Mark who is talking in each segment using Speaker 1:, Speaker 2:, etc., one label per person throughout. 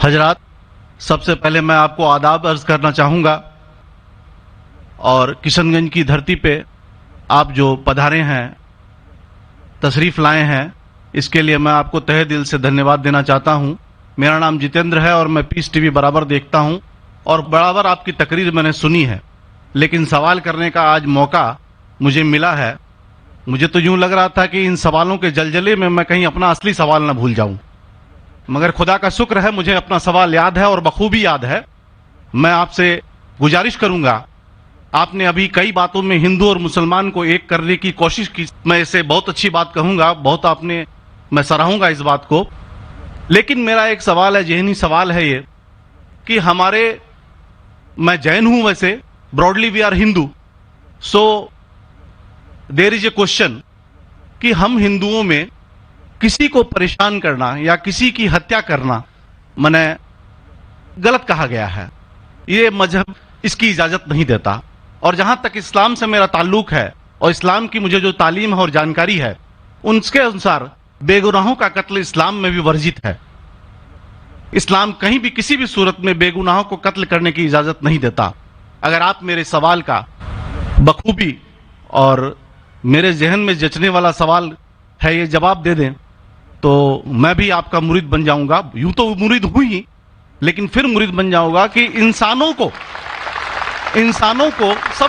Speaker 1: حضرات، سب سے پہلے میں آپ کو آداب عرض کرنا چاہوں گا، اور کشن گنج کی دھرتی پہ آپ جو پدھارے ہیں، تشریف لائے ہیں، اس کے لیے میں آپ کو تہہ دل سے دھنیہ واد دینا چاہتا ہوں۔ میرا نام جتیندر ہے اور میں پیس ٹی وی برابر دیکھتا ہوں اور برابر آپ کی تقریر میں نے سنی ہے، لیکن سوال کرنے کا آج موقع مجھے ملا ہے۔ مجھے تو یوں لگ رہا تھا کہ ان سوالوں کے جلجلے میں میں کہیں اپنا اصلی سوال نہ بھول جاؤں، مگر خدا کا شکر ہے مجھے اپنا سوال یاد ہے اور بخوبی یاد ہے۔ میں آپ سے گزارش کروں گا، آپ نے ابھی کئی باتوں میں ہندو اور مسلمان کو ایک کرنے کی کوشش کی، میں اسے بہت اچھی بات کہوں گا، بہت میں سراہوں گا اس بات کو، لیکن میرا ایک سوال ہے، ذہنی سوال ہے یہ کہ میں جین ہوں، ویسے broadly we are Hindu, so there is a question کہ ہم ہندوؤں میں کسی کو پریشان کرنا یا کسی کی ہتیا کرنا غلط کہا گیا ہے، یہ مذہب اس کی اجازت نہیں دیتا، اور جہاں تک اسلام سے میرا تعلق ہے اور اسلام کی مجھے جو تعلیم ہے اور جانکاری ہے، ان کے انسار بے گناہوں کا قتل اسلام میں بھی ورجت ہے۔ اسلام کہیں بھی کسی بھی صورت میں بے گناہوں کو قتل کرنے کی اجازت نہیں دیتا۔ اگر آپ میرے سوال کا بخوبی اور میرے ذہن میں جچنے والا سوال ہے یہ جواب دے دیں تو میں بھی آپ کا مرید بن جاؤں گا، یوں تو مرید ہوں ہی، لیکن پھر مرید بن جاؤں گا کہ انسانوں کو سب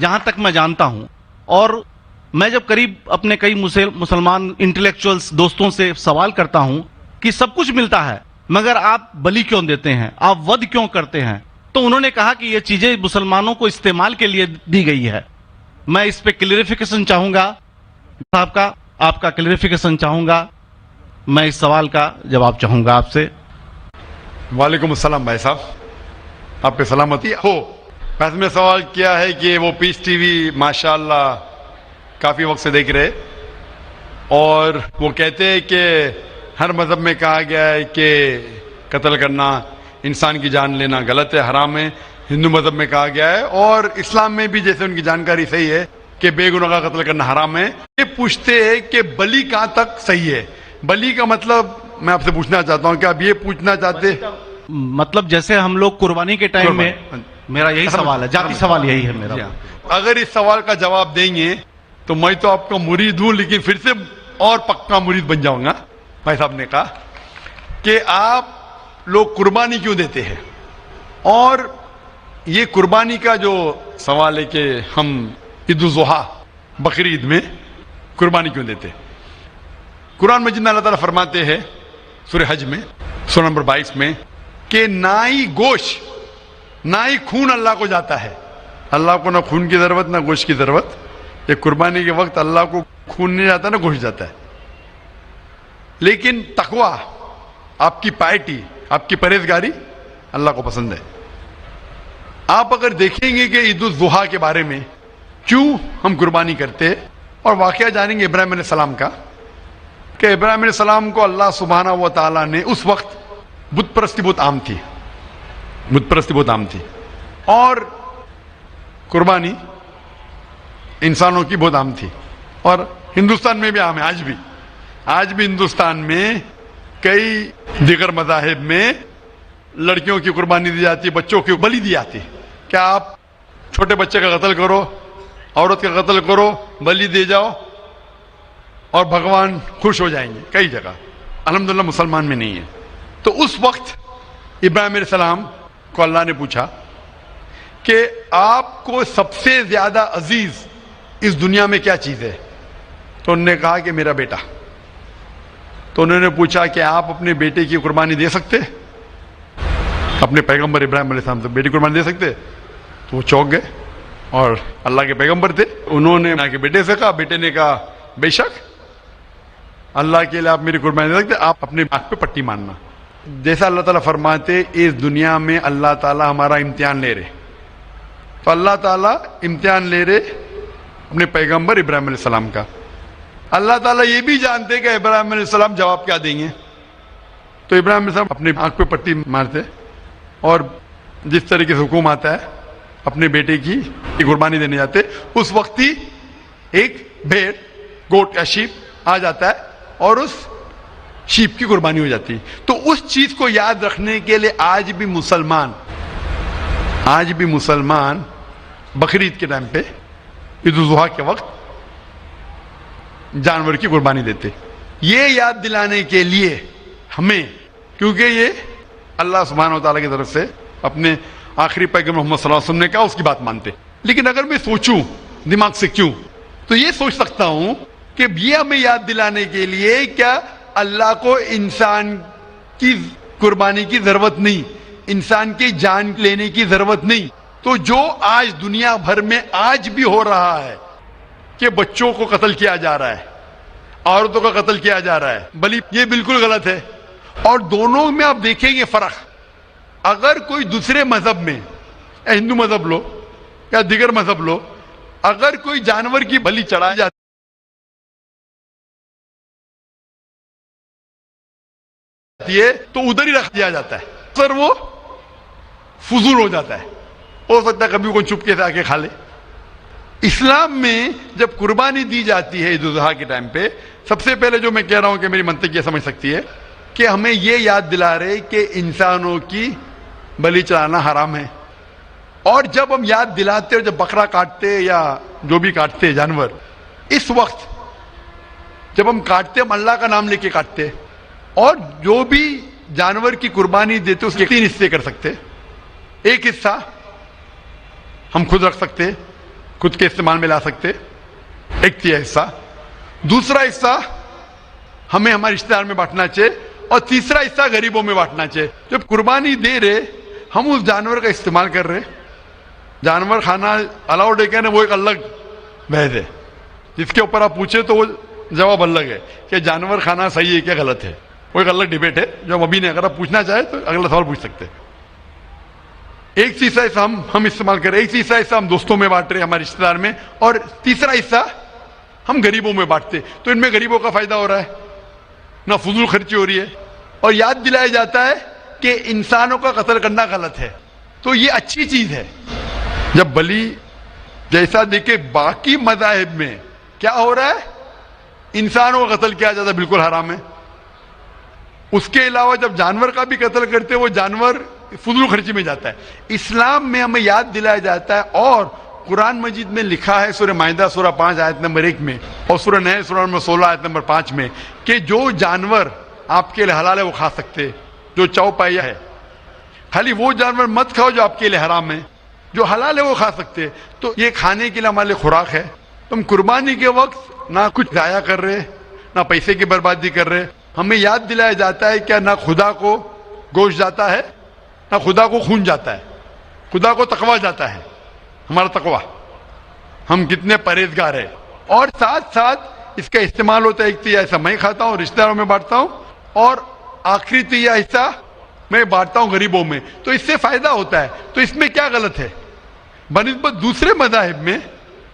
Speaker 1: جہاں تک میں جانتا ہوں، اور میں جب قریب اپنے کئی مسلمان انٹلیکچوئلز دوستوں سے سوال کرتا ہوں کہ سب کچھ ملتا ہے مگر آپ بلی کیوں دیتے ہیں، آپ ود کیوں کرتے ہیں، تو انہوں نے کہا کہ یہ چیزیں مسلمانوں کو استعمال کے لیے دی گئی ہے۔ میں اس پہ کلیریفیکیشن چاہوں گا صاحب کا، آپ کا کلیریفیکیشن چاہوں گا، میں اس سوال کا جواب چاہوں گا آپ سے۔
Speaker 2: وعلیکم السلام بھائی صاحب، آپ پہ سلامتی ہو۔ ویسے میں سوال کیا ہے کہ وہ پیس ٹی وی ماشاءاللہ کافی وقت سے دیکھ رہے، اور وہ کہتے ہیں کہ ہر مذہب میں کہا گیا ہے کہ قتل کرنا، انسان کی جان لینا غلط ہے، حرام ہے۔ ہندو مذہب میں کہا گیا ہے اور اسلام میں بھی جیسے ان کی جانکاری صحیح ہے کہ بے گناہ کا قتل کرنا حرام ہے۔ یہ پوچھتے ہیں کہ بلی کہاں تک صحیح ہے؟ بلی کا مطلب میں آپ سے پوچھنا چاہتا ہوں کہ آپ یہ پوچھنا چاہتے،
Speaker 1: مطلب جیسے ہم لوگ قربانی کے ٹائم میں، میرا یہی سوال ہے، ذاتی سوال یہی ہے میرا۔
Speaker 2: اگر اس سوال کا جواب دیں گے تو میں تو آپ کا مرید ہوں، لیکن پھر سے اور پکا مرید بن جاؤں گا۔ بھائی صاحب نے کہا کہ آپ لوگ قربانی کیوں دیتے ہیں، اور یہ قربانی کا جو سوال ہے کہ ہم عید الاضحیٰ بقرعید میں قربانی کیوں دیتے ہیں، قرآن مجید میں اللہ تعالیٰ فرماتے ہیں سورہ حج میں سورہ نمبر 22 میں کہ نہ ہی گوشت نہ ہی خون اللہ کو جاتا ہے۔ اللہ کو نہ خون کی ضرورت نہ گوشت کی ضرورت۔ یہ قربانی کے وقت اللہ کو خون نہیں جاتا نہ گوشت جاتا ہے، لیکن تقویٰ، آپ کی پائٹی، آپ کی پرہیزگاری اللہ کو پسند ہے۔ آپ اگر دیکھیں گے کہ عید الاضحیٰ کے بارے میں کیوں ہم قربانی کرتے ہیں، اور واقعہ جانیں گے ابراہیم علیہ السلام کا، کہ ابراہیم علیہ السلام کو اللہ سبحانہ و تعالیٰ نے، اس وقت بت پرستی بہت عام تھی، اور قربانی انسانوں کی بہت عام تھی، اور ہندوستان میں بھی عام ہے، آج بھی ہندوستان میں کئی دیگر مذاہب میں لڑکیوں کی قربانی دی جاتی ہے، بچوں کی بلی دی جاتی ہے۔ کیا آپ چھوٹے بچے کا قتل کرو، عورت کا قتل کرو، بلی دے جاؤ اور بھگوان خوش ہو جائیں گے؟ کئی جگہ، الحمدللہ مسلمان میں نہیں ہے۔ تو اس وقت ابراہیم علیہ السلام کو اللہ نے پوچھا کہ آپ کو سب سے زیادہ عزیز اس دنیا میں کیا چیز ہے؟ تو انہوں نے کہا کہ میرا بیٹا۔ تو انہوں نے پوچھا کہ آپ اپنے بیٹے کی قربانی دے سکتے؟ اپنے پیغمبر ابراہیم علیہ السلام سے بیٹی قربانی دے سکتے؟ تو وہ چونک گئے، اور اللہ کے پیغمبر تھے، انہوں نے کے بیٹے سے کہا، بیٹے نے کہا بے شک اللہ کے لیے آپ میری قربانی دے سکتے، آپ اپنے آنکھ پہ پٹی ماننا۔ جیسا اللہ تعالیٰ فرماتے اس دنیا میں اللہ تعالیٰ ہمارا امتحان لے رہے، تو اللہ تعالیٰ امتحان لے رہے اپنے پیغمبر ابراہیم علیہ السلام کا۔ اللہ تعالیٰ یہ بھی جانتے کہ ابراہیم علیہ السلام جواب کیا دیں گے، تو ابراہیم علیہ السلام اپنے آنکھ پہ پٹی مارتے، اور جس طریقے سے حکم آتا ہے اپنے بیٹے کی قربانی دینے جاتے، اس وقت ہی ایک بھیڑ، گوٹ یا شیپ آ جاتا ہے، اور اس شیپ کی قربانی ہو جاتی. تو اس چیز کو یاد رکھنے کے لیے آج بھی مسلمان بقرعید کے ٹائم پہ عید الاضحیٰ کے وقت جانور کی قربانی دیتے. یہ یاد دلانے کے لیے ہمیں، کیونکہ یہ اللہ سبحانہ و تعالیٰ کی طرف سے اپنے آخری پیغمبر محمد صلی اللہ علیہ وسلم نے کہا، اس کی بات مانتے. لیکن اگر میں سوچوں دماغ سے کیوں، تو یہ سوچ سکتا ہوں کہ یہ ہمیں یاد دلانے کے لیے کیا اللہ کو انسان کی قربانی کی ضرورت نہیں، انسان کی جان لینے کی ضرورت نہیں. تو جو آج دنیا بھر میں آج بھی ہو رہا ہے کہ بچوں کو قتل کیا جا رہا ہے، عورتوں کا قتل کیا جا رہا ہے، بلی، یہ بالکل غلط ہے. اور دونوں میں آپ دیکھیں گے فرق. اگر کوئی دوسرے مذہب میں، ہندو مذہب لو یا دیگر مذہب لو، اگر کوئی جانور کی بلی چڑھائی جاتی ہے تو ادھر ہی رکھ دیا جاتا ہے، سر وہ فضول ہو جاتا ہے. ہو سکتا ہے کبھی کوئی چپکے سے آ کے کھا لے. اسلام میں جب قربانی دی جاتی ہے عید الاضحیٰ کے ٹائم پہ، سب سے پہلے جو میں کہہ رہا ہوں کہ میری منطق یہ سمجھ سکتی ہے کہ ہمیں یہ یاد دلا رہے کہ انسانوں کی بلی چڑھانا حرام ہے. اور جب ہم یاد دلاتے اور جب بکرا کاٹتے یا جو بھی کاٹتے جانور، اس وقت جب ہم کاٹتے ہم اللہ کا نام لے کے کاٹتے. اور جو بھی جانور کی قربانی دیتے اس کے 3 حصے کر سکتے. ایک حصہ ہم خود رکھ سکتے، خود کے استعمال میں لا سکتے، 1/3 حصہ. دوسرا حصہ ہمیں ہمارے رشتہ دار میں بانٹنا چاہیے، اور تیسرا حصہ غریبوں میں بانٹنا چاہیے. جب قربانی دے رہے ہم اس جانور کا استعمال کر رہے. جانور کھانا الاؤڈ ہے کیا نہیں وہ ایک الگ بحث ہے، جس کے اوپر آپ پوچھے تو وہ جواب الگ ہے کہ جانور کھانا صحیح ہے کیا غلط ہے، وہ ایک الگ ڈیبیٹ ہے جو ہم ابھی نہیں. اگر آپ پوچھنا چاہیں تو اگلا سوال پوچھ سکتے. ایک تیسرا حصہ ہم استعمال کر رہے، ایک تیسرا حصہ ہم دوستوں میں بانٹ رہے ہمارے رشتہ دار میں، اور تیسرا حصہ ہم غریبوں میں بانٹتے. تو ان میں غریبوں کا فائدہ ہو رہا ہے، نہ فضول خرچی ہو رہی ہے، اور یاد دلایا جاتا ہے کہ انسانوں کا قتل کرنا غلط ہے. تو یہ اچھی چیز ہے. جب بلی جیسا دیکھے باقی مذاہب میں کیا ہو رہا ہے، انسانوں کا قتل کیا جاتا ہے، بالکل حرام ہے. اس کے علاوہ جب جانور کا بھی قتل کرتے وہ جانور فضول خرچی میں جاتا ہے. اسلام میں ہمیں یاد دلایا جاتا ہے، اور قرآن مجید میں لکھا ہے سورہ مائدہ سورہ 5 آیت نمبر 1 میں، اور سورہ نحل سورہ نمبر 16 آیت نمبر 5 میں، کہ جو جانور آپ کے لیے حلال ہے وہ کھا سکتے، جو چوپایا ہے. خالی وہ جانور مت کھاؤ جو آپ کے لیے حرام ہے، جو حلال ہے وہ کھا سکتے. تو یہ کھانے کے لیے ہمارے لیے خوراک ہے. تم قربانی کے وقت نہ کچھ ضائع کر رہے، نہ پیسے کی بربادی کر رہے. ہمیں یاد دلایا جاتا ہے کہ نہ خدا کو گوشت جاتا ہے، نہ خدا کو خون جاتا ہے، خدا کو تقویٰ جاتا ہے. ہمارا تقویٰ، ہم کتنے پرہیزگار ہیں. اور ساتھ ساتھ اس کا استعمال ہوتا ہے. ایک تیسرا حصہ میں کھاتا ہوں، رشتہ داروں میں بانٹتا ہوں، اور آخری تیسرا حصہ میں بانٹتا ہوں غریبوں میں. تو اس سے فائدہ ہوتا ہے. تو اس میں کیا غلط ہے؟ بنسبت دوسرے مذاہب میں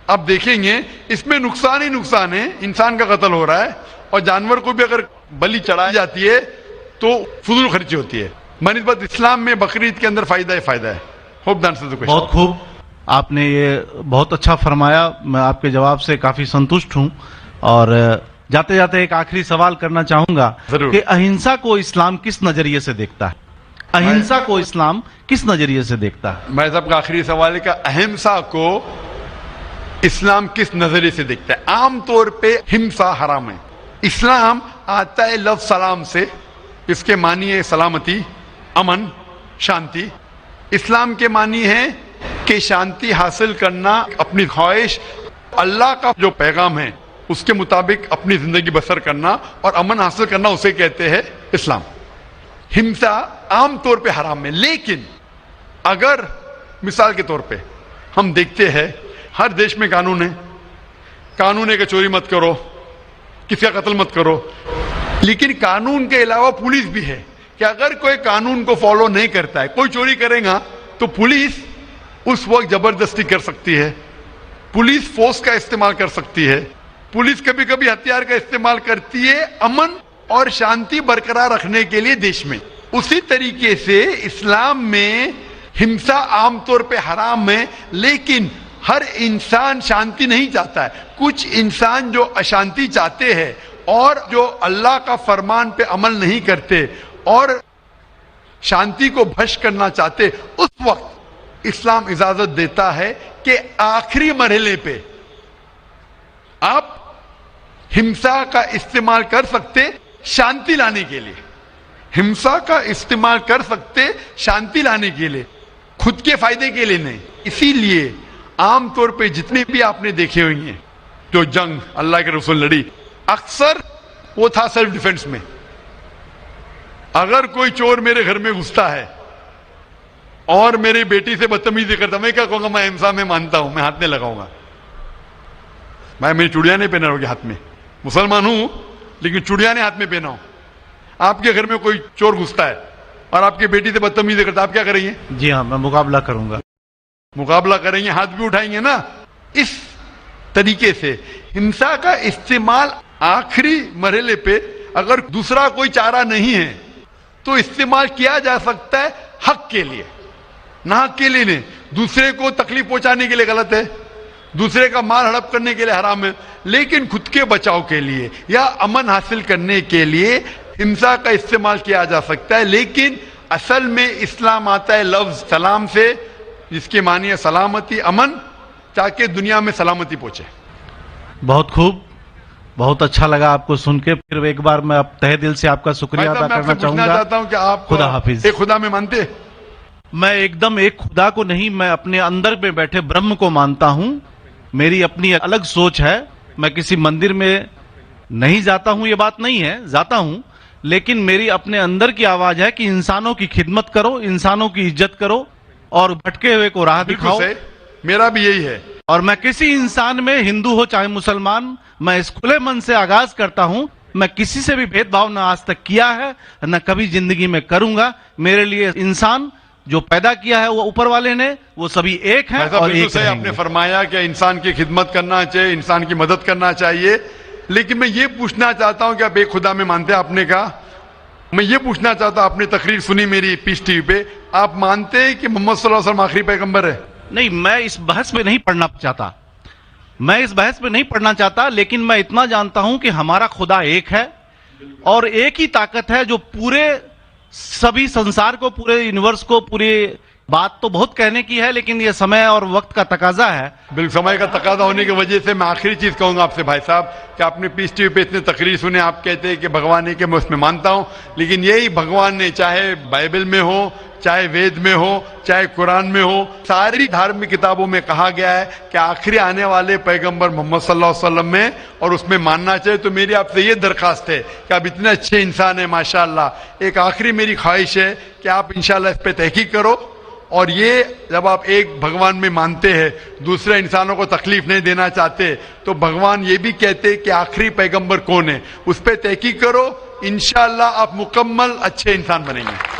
Speaker 2: آپ دیکھیں گے اس میں نقصان ہی نقصان ہے. انسان کا قتل ہو رہا ہے، اور جانور کو بھی اگر بلی چڑھائی جاتی ہے تو فضول خرچی ہوتی ہے. بنسبت اسلام میں بقرعید کے اندر فائدہ ہی فائدہ ہے. ہوپ دان سے
Speaker 1: بہت خوب، آپ نے یہ بہت اچھا فرمایا. میں آپ کے جواب سے کافی سنتشٹ ہوں. اور جاتے جاتے ایک آخری سوال کرنا چاہوں گا کہ اہنسا کو اسلام کس نظریے سے دیکھتا ہے؟ اہنسا کو اسلام کس نظریے سے دیکھتا ہے؟
Speaker 2: میں صاحب کا آخری سوال ہے کہ اہنسا کو اسلام کس نظریے سے دیکھتا ہے؟ عام طور پہ ہمسا حرام ہے. اسلام آتا ہے لفظ سلام سے، اس کے معنی ہے سلامتی، امن، شانتی. اسلام کے معنی ہے کہ شانتی حاصل کرنا، اپنی خواہش، اللہ کا جو پیغام ہے اس کے مطابق اپنی زندگی بسر کرنا اور امن حاصل کرنا، اسے کہتے ہیں اسلام. ہمسا عام طور پہ حرام ہے. لیکن اگر مثال کے طور پہ ہم دیکھتے ہیں ہر دیش میں قانون ہے، قانون ہے کہ چوری مت کرو، کسی کا قتل مت کرو. لیکن قانون کے علاوہ پولیس بھی ہے کہ اگر کوئی قانون کو فالو نہیں کرتا ہے، کوئی چوری کرے گا تو پولیس اس وقت زبردستی کر سکتی ہے، پولیس فورس کا استعمال کر سکتی ہے، پولیس کبھی کبھی ہتھیار کا استعمال کرتی ہے امن اور شانتی برقرار رکھنے کے لیے دیش میں. اسی طریقے سے اسلام میں ہمسا عام طور پہ حرام ہے. لیکن ہر انسان شانتی نہیں چاہتا ہے. کچھ انسان جو اشانتی چاہتے ہیں اور جو اللہ کا فرمان پہ عمل نہیں کرتے اور شانتی کو بھش کرنا چاہتے، اس وقت اسلام اجازت دیتا ہے کہ آخری مرحلے پہ آپ ہمسا کا استعمال کر سکتے شانتی لانے کے لیے، ہمسا کا استعمال کر سکتے شانتی لانے کے لیے، خود کے فائدے کے لیے نہیں۔ اسی لیے عام طور پہ جتنے بھی آپ نے دیکھے ہوئے ہیں جو جنگ اللہ کے رسول لڑی، اکثر وہ تھا سیلف ڈیفنس میں۔ اگر کوئی چور میرے گھر میں گھستا ہے اور میری بیٹی سے بدتمیزی کرتا، میں کیا کہوں گا؟ میں ہمسا میں مانتا ہوں، میں ہاتھ نہیں لگاؤں گا، میں میری چوڑیاں نہیں پہنا ہوگی ہاتھ میں، مسلمان ہوں لیکن چوڑیاں نہیں ہاتھ میں پہنا ہوں۔ آپ کے گھر میں کوئی چور گھستا ہے اور آپ کی بیٹی سے بدتمیزی کرتا، آپ کیا کریں گے؟
Speaker 1: جی ہاں، میں مقابلہ کروں گا،
Speaker 2: مقابلہ کریں گے، ہاتھ بھی اٹھائیں گے نا۔ اس طریقے سے ہمسا کا استعمال آخری مرحلے پہ اگر دوسرا کوئی چارہ نہیں ہے تو استعمال کیا جا سکتا ہے حق کے لیے، نہ حق کے لیے نہیں۔ دوسرے کو تکلیف پہنچانے کے لیے غلط ہے، دوسرے کا مال ہڑپ کرنے کے لیے حرام ہے، لیکن خود کے بچاؤ کے لیے یا امن حاصل کرنے کے لیے ہمسا کا استعمال کیا جا سکتا ہے۔ لیکن اصل میں اسلام آتا ہے لفظ سلام سے، جس کے معنی ہے سلامتی، امن، تاکہ دنیا میں سلامتی پہنچے۔
Speaker 1: بہت خوب، بہت اچھا لگا آپ کو سن کے۔ پھر ایک بار میں تہ دل سے آپ کا شکریہ ادا
Speaker 2: میں آپ
Speaker 1: کرنا
Speaker 2: سے
Speaker 1: چاہوں
Speaker 2: پوچھنا
Speaker 1: گا۔
Speaker 2: چاہتا ہوں کہ آپ
Speaker 1: خدا حافظ۔
Speaker 2: ایک خدا میں مانتے؟
Speaker 1: میں ایک دم ایک خدا کو نہیں، میں اپنے اندر میں بیٹھے برہم کو مانتا ہوں۔ میری اپنی الگ سوچ ہے، میں کسی مندر میں نہیں جاتا ہوں، یہ بات نہیں ہے، جاتا ہوں، لیکن میری اپنے اندر کی آواز ہے کہ انسانوں کی خدمت کرو، انسانوں کی عزت کرو اور بھٹکے ہوئے کو راہ دکھاؤ۔
Speaker 2: بالکل صحیح، میرا بھی یہی ہے۔
Speaker 1: اور میں کسی انسان میں، ہندو ہو چاہے مسلمان، میں اس کھلے من سے آغاز کرتا ہوں، میں کسی سے بھی بھید بھاؤ نہ آج تک کیا ہے، نہ کبھی زندگی میں کروں گا۔ میرے لیے انسان جو پیدا کیا ہے وہ اوپر والے نے، وہ سبھی ایک ہیں اور ایک
Speaker 2: صحیح
Speaker 1: رہیں
Speaker 2: آپ نے
Speaker 1: گے۔
Speaker 2: فرمایا کہ انسان کی خدمت کرنا چاہیے، انسان کی مدد کرنا چاہیے، لیکن میں یہ پوچھنا چاہتا ہوں کہ آپ ایک خدا میں مانتے ہیں؟ آپ نے کہا، میں یہ پوچھنا چاہتا ہوں، آپ نے تقریر سنی میری پیس ٹی وی پہ، آپ مانتے ہیں کہ محمد صلی اللہ علیہ وسلم آخری پیغمبر ہے؟
Speaker 1: نہیں، میں اس بحث میں نہیں پڑھنا چاہتا، میں اس بحث میں نہیں پڑھنا چاہتا، لیکن میں اتنا جانتا ہوں کہ ہمارا خدا ایک ہے اور ایک ہی طاقت ہے جو پورے سبھی سنسار کو، پورے یونیورس کو، پوری بات تو بہت کہنے کی ہے، لیکن یہ سمے اور وقت کا تقاضا ہے۔
Speaker 2: بالکل، سمے کا تقاضا ہونے کی وجہ سے میں آخری چیز کہوں گا آپ سے بھائی صاحب کہ آپ نے پیس ٹی وی پہ اتنے تقریر سنے، آپ کہتے ہیں کہ بھگوان ہے، کہ میں اس میں مانتا ہوں، لیکن یہی بھگوان نے چاہے بائبل میں ہو، چاہے وید میں ہو، چاہے قرآن میں ہو، ساری دھارمک کتابوں میں کہا گیا ہے کہ آخری آنے والے پیغمبر محمد صلی اللہ علیہ وسلم میں، اور اس میں ماننا چاہیے۔ تو میری آپ سے یہ درخواست ہے کہ آپ اتنے اچھے انسان ہیں ماشاءاللہ، ایک آخری میری خواہش ہے کہ آپ انشاءاللہ اس پہ تحقیق کرو، اور یہ جب آپ ایک بھگوان میں مانتے ہیں، دوسرے انسانوں کو تکلیف نہیں دینا چاہتے، تو بھگوان یہ بھی کہتے کہ آخری پیغمبر کون ہے، اس پہ تحقیق کرو، انشاءاللہ آپ مکمل اچھے انسان بنیں گے۔